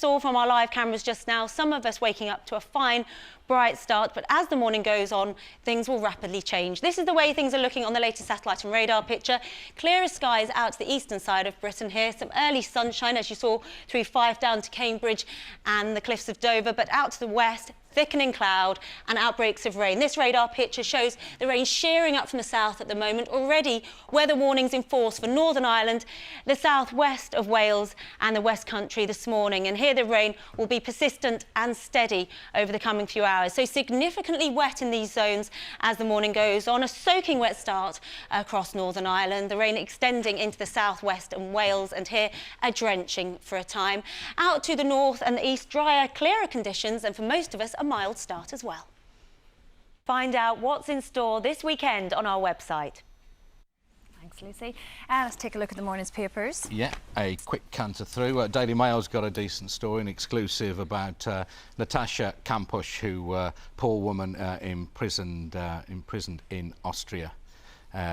Saw from our live cameras just now, some of us waking up to a fine, bright start, but as the morning goes on, things will rapidly change. This is the way things are looking on the latest satellite and radar picture. Clearer skies out to the eastern side of Britain here. Some early sunshine, as you saw, through Fife down to Cambridge and the cliffs of Dover, but out to the west, thickening cloud and outbreaks of rain. This radar picture shows the rain shearing up from the south at the moment. Already weather warnings in force for Northern Ireland, the southwest of Wales and the West Country this morning. And here the rain will be persistent and steady over the coming few hours. So significantly wet in these zones as the morning goes on. A soaking wet start across Northern Ireland. The rain extending into the southwest and Wales, and here a drenching for a time. Out to the north and the east, drier, clearer conditions, and for most of us a mild start as well. Find out what's in store this weekend on our website. Thanks, Lucy. Let's take a look at the morning's papers. Yeah, a quick canter through. Daily Mail's got a decent story, an exclusive about Natasha Kampusch, who poor woman imprisoned in Austria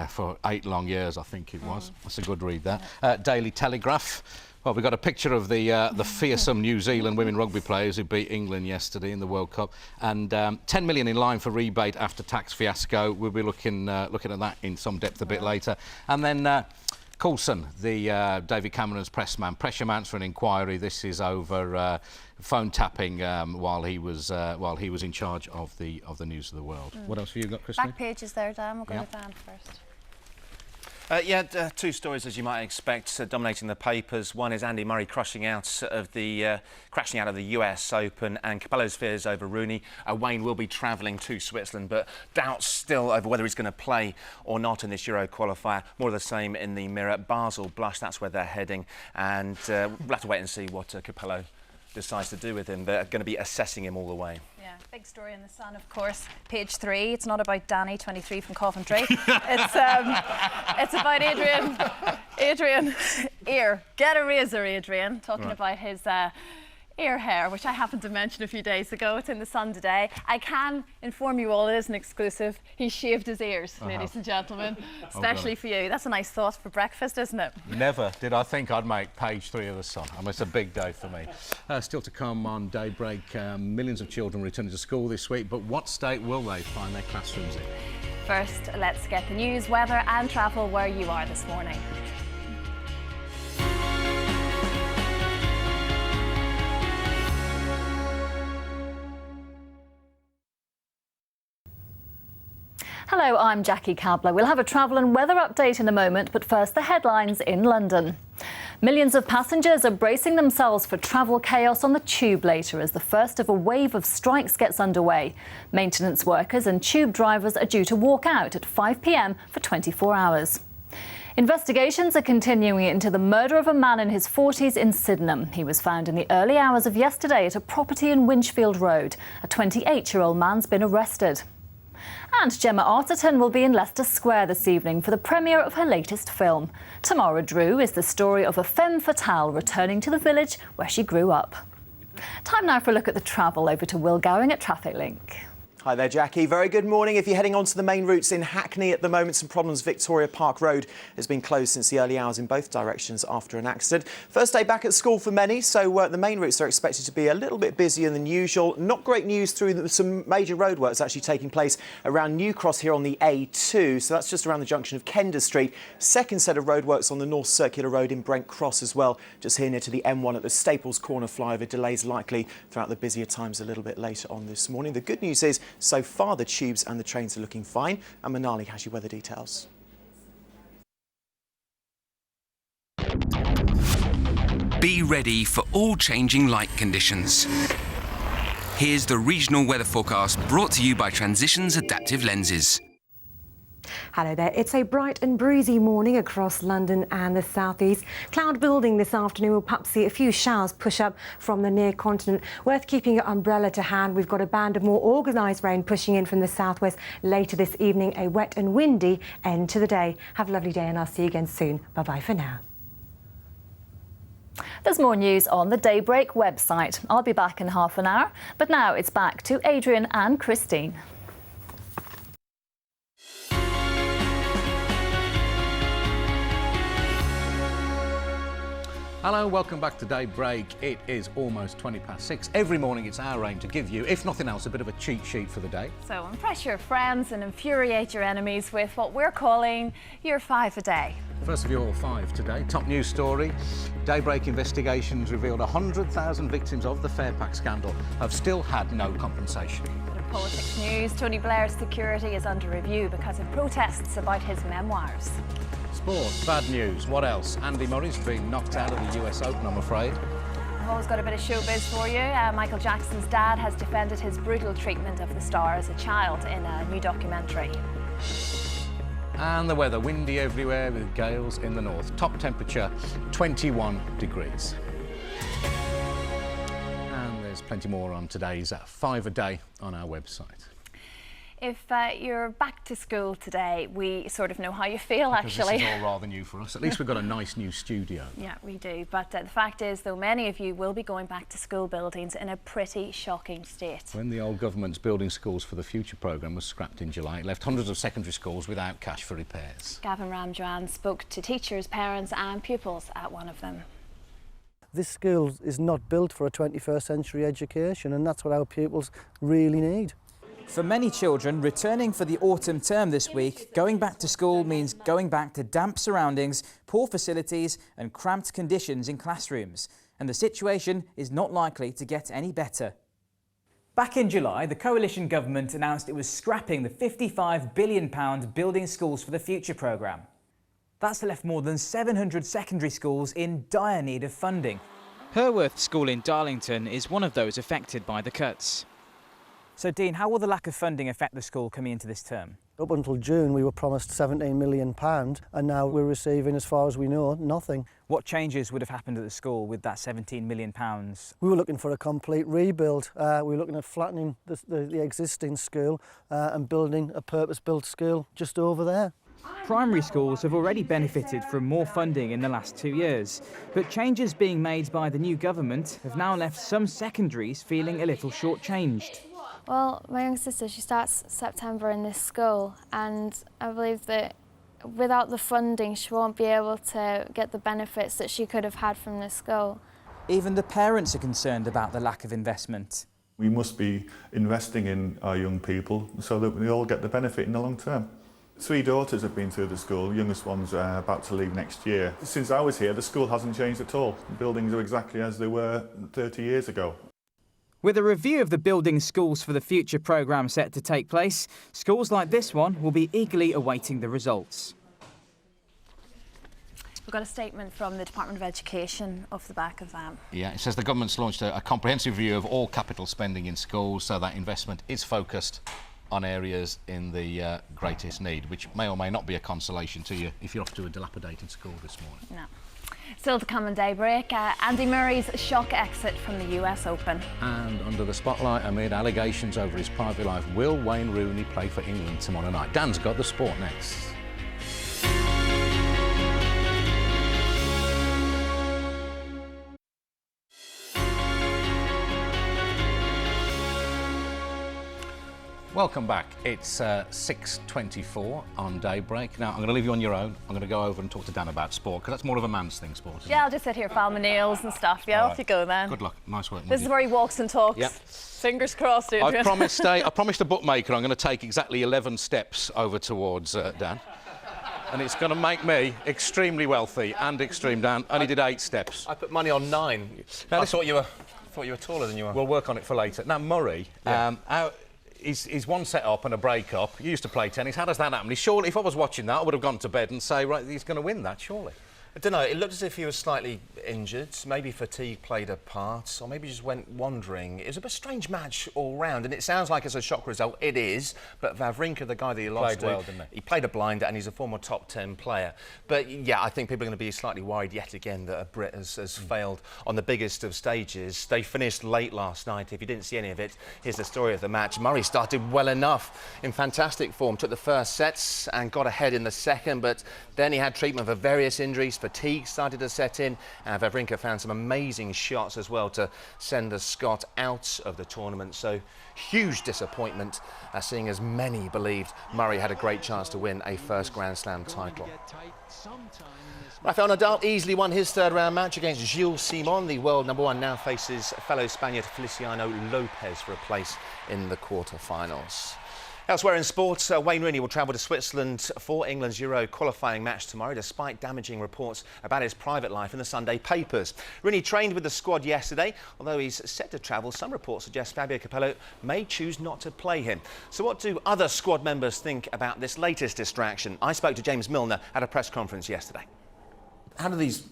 for 8 long years, I think it was. That's a good read there. Daily Telegraph. Well, we've got a picture of the fearsome New Zealand women rugby players who beat England yesterday in the World Cup, and 10 million in line for rebate after tax fiasco. We'll be looking at that in some depth a bit later. And then Coulson, the David Cameron's press man, pressure mounts for an inquiry. This is over phone tapping while he was in charge of the News of the World. What else have you got, Christine? Back pages there, Dan. We'll go to Dan first. Two stories, as you might expect, dominating the papers. One is Andy Murray crashing out of the US Open, and Capello's fears over Rooney. Wayne will be travelling to Switzerland, but doubts still over whether he's going to play or not in this Euro qualifier. More of the same in the Mirror. Basel blush, that's where they're heading, and we'll have to wait and see what Capello decides to do with him. They're going to be assessing him all the way. Yeah, big story in the Sun, of course. Page 3. It's not about Danny, 23 from Coventry. It's about Adrian. Adrian, ear. Get a razor, Adrian. Talking about his ear hair, which I happened to mention a few days ago. It's in the Sun today. I can inform you all, it is an exclusive. He shaved his ears, ladies and gentlemen, especially for you. That's a nice thought for breakfast, isn't it? Never did I think I'd make page 3 of the Sun. I mean, it's a big day for me. Still to come on Daybreak, millions of children returning to school this week, but what state will they find their classrooms in? First, let's get the news, weather and travel where you are this morning. Hello, I'm Jackie Cabler. We'll have a travel and weather update in a moment, but first the headlines in London. Millions of passengers are bracing themselves for travel chaos on the tube later as the first of a wave of strikes gets underway. Maintenance workers and tube drivers are due to walk out at 5 p.m. for 24 hours. Investigations are continuing into the murder of a man in his 40s in Sydenham. He was found in the early hours of yesterday at a property in Winchfield Road. A 28-year-old man's been arrested. And Gemma Arterton will be in Leicester Square this evening for the premiere of her latest film. Tamara Drew is the story of a femme fatale returning to the village where she grew up. Time now for a look at the travel. Over to Will Gowing at Traffic Link. Hi there, Jackie. Very good morning. If you're heading onto the main routes in Hackney at the moment, some problems. Victoria Park Road has been closed since the early hours in both directions after an accident. First day back at school for many, so the main routes are expected to be a little bit busier than usual. Not great news through some major roadworks actually taking place around New Cross here on the A2, so that's just around the junction of Kenders Street. Second set of roadworks on the North Circular Road in Brent Cross as well, just here near to the M1 at the Staples Corner flyover. Delays likely throughout the busier times a little bit later on this morning. The good news is, so far, the tubes and the trains are looking fine, and Manali has your weather details. Be ready for all changing light conditions. Here's the regional weather forecast brought to you by Transitions Adaptive Lenses. Hello there. It's a bright and breezy morning across London and the southeast. Cloud building this afternoon. We'll perhaps see a few showers push up from the near continent. Worth keeping your umbrella to hand. We've got a band of more organised rain pushing in from the southwest later this evening. A wet and windy end to the day. Have a lovely day and I'll see you again soon. Bye-bye for now. There's more news on the Daybreak website. I'll be back in half an hour, but now it's back to Adrian and Christine. Hello, welcome back to Daybreak. It is almost 6:20. Every morning it's our aim to give you, if nothing else, a bit of a cheat sheet for the day. So impress your friends and infuriate your enemies with what we're calling your 5 a day. First of your 5 today, top news story. Daybreak investigations revealed 100,000 victims of the Fairpack scandal have still had no compensation. Bit of politics news. Tony Blair's security is under review because of protests about his memoirs. Sport, bad news. What else? Andy Murray's been knocked out of the US Open, I'm afraid. I've always got a bit of showbiz for you. Michael Jackson's dad has defended his brutal treatment of the star as a child in a new documentary. And the weather, windy everywhere with gales in the north. Top temperature, 21 degrees. And there's plenty more on today's 5 a day on our website. If you're back to school today, we sort of know how you feel, Because actually. this is all rather new for us. At least we've got a nice new studio. Yeah, we do. But the fact is, though, many of you will be going back to school buildings in a pretty shocking state. When the old government's Building Schools for the Future programme was scrapped in July, it left hundreds of secondary schools without cash for repairs. Gavin Ramjoan spoke to teachers, parents and pupils at one of them. This school is not built for a 21st century education, and that's what our pupils really need. For many children, returning for the autumn term this week, going back to school means going back to damp surroundings, poor facilities and cramped conditions in classrooms. And the situation is not likely to get any better. Back in July, the coalition government announced it was scrapping the £55 billion Building Schools for the Future programme. That's left more than 700 secondary schools in dire need of funding. Herworth School in Darlington is one of those affected by the cuts. So, Dean, how will the lack of funding affect the school coming into this term? Up until June, we were promised £17 million, and now we're receiving, as far as we know, nothing. What changes would have happened at the school with that £17 million? We were looking for a complete rebuild. We were looking at flattening the existing school and building a purpose-built school just over there. Primary schools have already benefited from more funding in the last 2 years, but changes being made by the new government have now left some secondaries feeling a little shortchanged. Well, my younger sister, she starts September in this school, and I believe that without the funding she won't be able to get the benefits that she could have had from this school. Even the parents are concerned about the lack of investment. We must be investing in our young people so that we all get the benefit in the long term. 3 daughters have been through the school, the youngest one's about to leave next year. Since I was here, the school hasn't changed at all. The buildings are exactly as they were 30 years ago. With a review of the Building Schools for the Future programme set to take place, schools like this one will be eagerly awaiting the results. We've got a statement from the Department of Education off the back of that. Yeah, it says the government's launched a comprehensive review of all capital spending in schools so that investment is focused on areas in the greatest need, which may or may not be a consolation to you if you're off to a dilapidated school this morning. No. Still to come on Daybreak, Andy Murray's shock exit from the US Open. And under the spotlight amid allegations over his private life, will Wayne Rooney play for England tomorrow night? Dan's got the sport next. Welcome back. It's 6:24 on Daybreak. Now, I'm going to leave you on your own. I'm going to go over and talk to Dan about sport, because that's more of a man's thing, sport, isn't Yeah, it? I'll just sit here, file my nails and stuff. Yeah, All off you go then. Good luck. Nice work. This is where he walks and talks. Yep. Fingers crossed, Adrian. I promised a bookmaker I'm going to take exactly 11 steps over towards Dan. And it's going to make me extremely wealthy and extreme. Dan only did 8 steps. I put money on 9. Now, I thought you were taller than you are. We'll work on it for later. Now, Murray, he's one set up and a break up. He used to play tennis. How does that happen? Surely, if I was watching that, I would have gone to bed and say, right, he's going to win that, surely. I don't know, it looked as if he was slightly injured. Maybe fatigue played a part, or maybe just went wandering. It was a bit strange match all round, and it sounds like it's a shock result. It is, but Wawrinka, the guy that he lost Played well, to, didn't he played a blinder, and he's a former top 10 player. But yeah, I think people are going to be slightly worried yet again that a Brit has failed on the biggest of stages. They finished late last night. If you didn't see any of it, here's the story of the match. Murray started well enough, in fantastic form, took the first sets and got ahead in the second, but then he had treatment for various injuries, fatigue started to set in, and Wawrinka found some amazing shots as well to send the Scot out of the tournament. So huge disappointment, seeing as many believed Murray had a great chance to win a first Grand Slam title. Rafael Nadal easily won his third round match against Gilles Simon. The world #1 now faces fellow Spaniard Feliciano Lopez for a place in the quarter-finals. Elsewhere in sports, Wayne Rooney will travel to Switzerland for England's Euro qualifying match tomorrow, despite damaging reports about his private life in the Sunday papers. Rooney trained with the squad yesterday. Although he's set to travel, some reports suggest Fabio Capello may choose not to play him. So what do other squad members think about this latest distraction? I spoke to James Milner at a press conference yesterday. How do these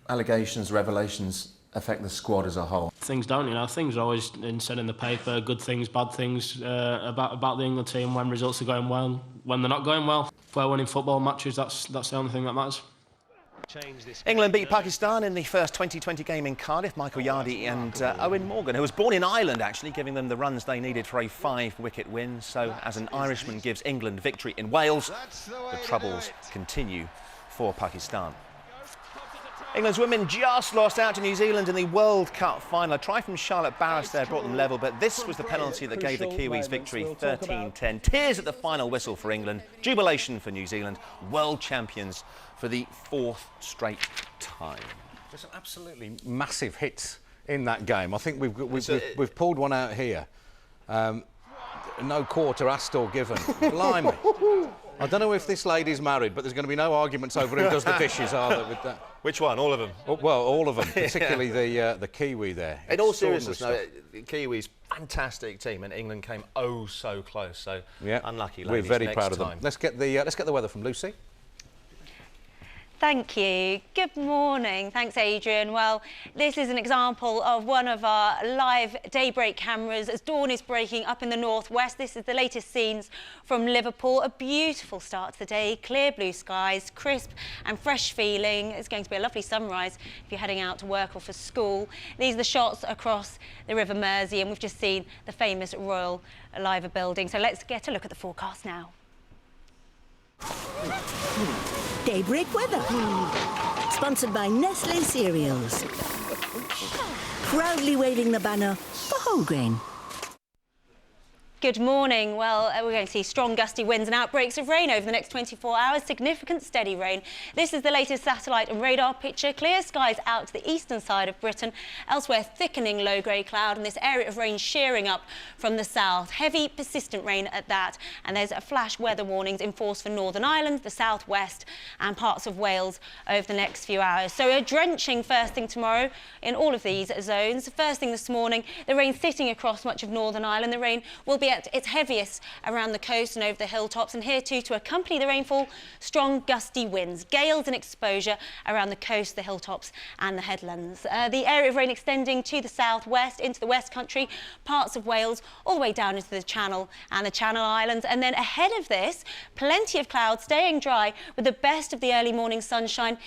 allegations, revelations affect the squad as a whole? Things don't, you know. Things are always said in the paper, good things, bad things about the England team when results are going well, when they're not going well. If we're winning football matches, that's the only thing that matters. England beat Pakistan in the first 2020 game in Cardiff. Michael Yardy and Owen Morgan, who was born in Ireland actually, giving them the runs they needed for a 5-wicket win. So as an Irishman gives England victory in Wales, the troubles continue for Pakistan. England's women just lost out to New Zealand in the World Cup final. A try from Charlotte Barris there brought them level, but this was the penalty that gave the Kiwis victory 13-10. Tears at the final whistle for England. Jubilation for New Zealand, world champions for the 4th straight time. There's some absolutely massive hits in that game. I think we've pulled one out here. No quarter asked or given. Blimey. I don't know if this lady's married, but there's going to be no arguments over who does the dishes, are there, with that? Which one? All of them? Oh, well, all of them, particularly the Kiwi there. In all seriousness, no, Kiwis, fantastic team, and England came oh so close. So yeah, unlucky, ladies. We're very next proud of time. them. Let's get the weather from Lucy. Thank you. Good morning. Thanks, Adrian. Well, this is an example of one of our live Daybreak cameras as dawn is breaking up in the northwest. This is the latest scenes from Liverpool. A beautiful start to the day. Clear blue skies, crisp and fresh feeling. It's going to be a lovely sunrise if you're heading out to work or for school. These are the shots across the River Mersey, and we've just seen the famous Royal Liver building. So let's get a look at the forecast now. Daybreak weather. Sponsored by Nestle Cereals. Proudly waving the banner for whole grain. Good morning. Well, we're going to see strong gusty winds and outbreaks of rain over the next 24 hours. Significant steady rain. This is the latest satellite and radar picture. Clear skies out to the eastern side of Britain. Elsewhere, thickening low grey cloud and this area of rain shearing up from the south. Heavy, persistent rain at that. And there's a flash weather warnings in force for Northern Ireland, the southwest and parts of Wales over the next few hours. So a drenching first thing tomorrow in all of these zones. First thing this morning, the rain sitting across much of Northern Ireland. The rain will be at its heaviest around the coast and over the hilltops, and here too to accompany the rainfall, strong gusty winds, gales and exposure around the coast, the hilltops and the headlands. The area of rain extending to the southwest, into the West Country, parts of Wales, all the way down into the Channel and the Channel Islands. And then ahead of this, plenty of clouds staying dry with the best of the early morning sunshine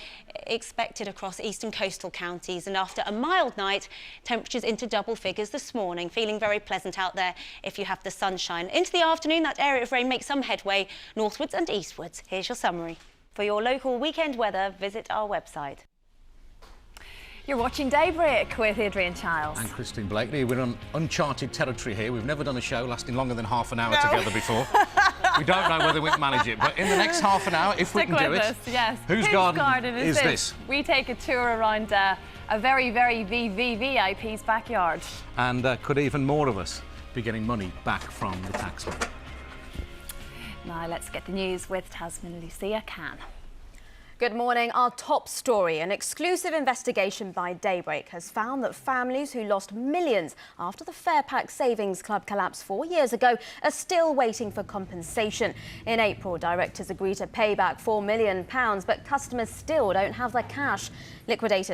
expected across eastern coastal counties. And after a mild night, temperatures into double figures this morning. Feeling very pleasant out there if you have the sunshine. Into the afternoon, that area of rain makes some headway northwards and eastwards. Here's your summary. For your local weekend weather, visit our website. You're watching Daybreak with Adrian Chiles. And Christine Bleakley. We're on uncharted territory here. We've never done a show lasting longer than half an hour together before. We don't know whether we can manage it, but in the next half an hour, if we can do it, yes. Whose garden is this? We take a tour around a very, very VVIP's backyard. And could even more of us be getting money back from the taxman? Now let's get the news with Tasman Lucia Khan. Good morning. Our top story. An exclusive investigation by Daybreak has found that families who lost millions after the Fairpack Savings Club collapse 4 years ago are still waiting for compensation. In April, directors agreed to pay back £4 million, but customers still don't have the cash. Liquidators